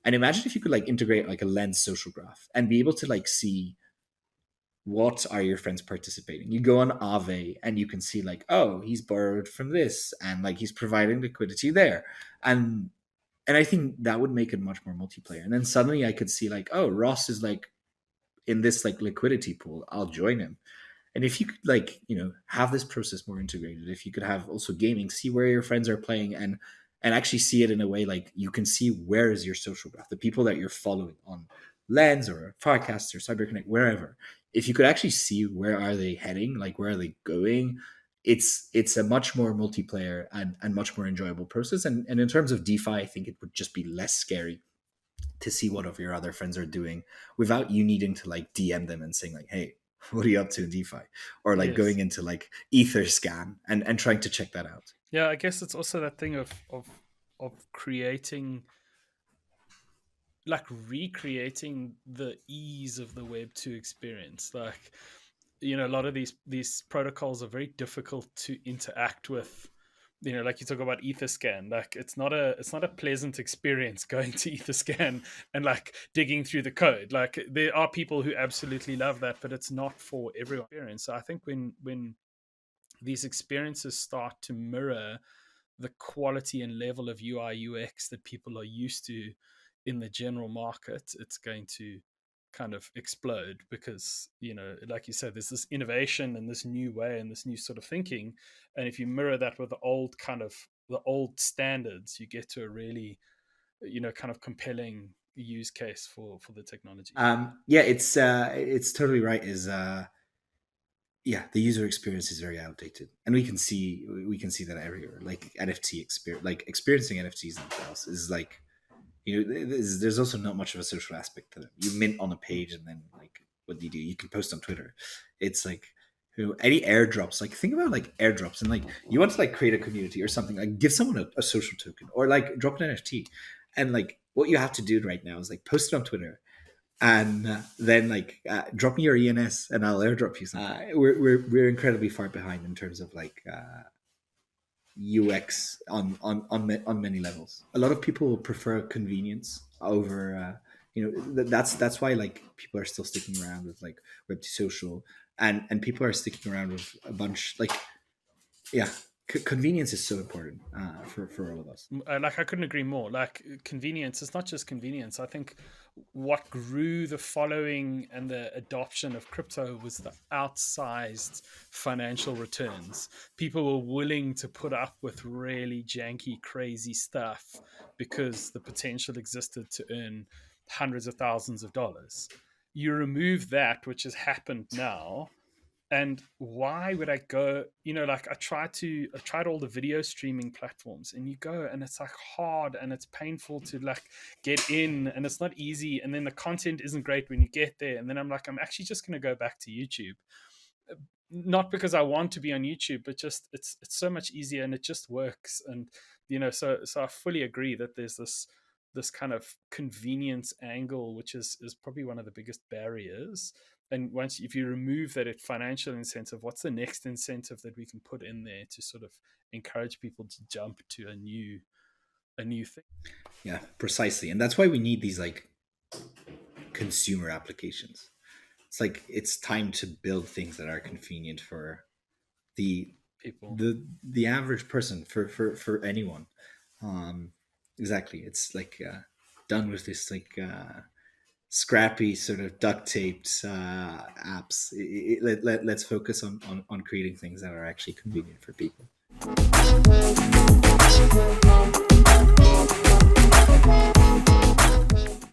And imagine if you could like integrate like a lens social graph and be able to like see what are your friends participating. You go on Aave and you can see like, oh, he's borrowed from this and like he's providing liquidity there. And I think that would make it much more multiplayer. And then suddenly I could see like, oh, Ross is like in this like liquidity pool. I'll join him. And if you could like, have this process more integrated, if you could have also gaming, see where your friends are playing and actually see it in a way like you can see where is your social graph, the people that you're following on Lens or Farcast or CyberConnect, wherever. If you could actually see where are they heading, like where are they going, it's a much more multiplayer and much more enjoyable process. And in terms of DeFi, I think it would just be less scary to see what of your other friends are doing without you needing to like DM them and saying like, hey, what are you up to in DeFi? Or like going into like Etherscan and trying to check that out. Yeah, I guess it's also that thing of creating, like recreating the ease of the Web2 experience. Like, a lot of these protocols are very difficult to interact with. Like you talk about Etherscan, like it's not a pleasant experience going to Etherscan and like digging through the code. Like there are people who absolutely love that, but it's not for everyone. So I think when these experiences start to mirror the quality and level of UI UX that people are used to in the general market, it's going to kind of explode because, like you said, there's this innovation and this new way and this new sort of thinking. And if you mirror that with the old standards, you get to a really, kind of compelling use case for the technology. Yeah, it's totally right. The user experience is very outdated, and we can see that everywhere. Like NFT experience, like experiencing NFTs themselves is like, there's also not much of a social aspect to them. You mint on a page, and then like, what do? You can post on Twitter. It's like, any airdrops. Like, think about like airdrops, and like you want to like create a community or something. Like, give someone a social token or like drop an NFT, and like what you have to do right now is like post it on Twitter and then like drop me your ENS and I'll airdrop you something. We're incredibly far behind in terms of like UX on many levels. A lot of people prefer convenience over that's why like people are still sticking around with like Web2 social and people are sticking around with a bunch like convenience is so important for all of us. Like I couldn't agree more. Like convenience, it's not just convenience. I think what grew the following and the adoption of crypto was the outsized financial returns. People were willing to put up with really janky, crazy stuff because the potential existed to earn hundreds of thousands of dollars. You remove that, which has happened now, and why would I go, like I tried all the video streaming platforms, and you go and it's like hard and it's painful to like get in and it's not easy, and then the content isn't great when you get there, and then I'm like, I'm actually just going to go back to YouTube, not because I want to be on YouTube, but just it's so much easier and it just works. And so I fully agree that there's this kind of convenience angle, which is probably one of the biggest barriers. And if you remove that financial incentive, what's the next incentive that we can put in there to sort of encourage people to jump to a new thing? Yeah, precisely. And that's why we need these like consumer applications. It's like it's time to build things that are convenient for the People, the average person, for anyone. Exactly. It's like done with this like scrappy sort of duct taped apps. Let's focus on creating things that are actually convenient for people.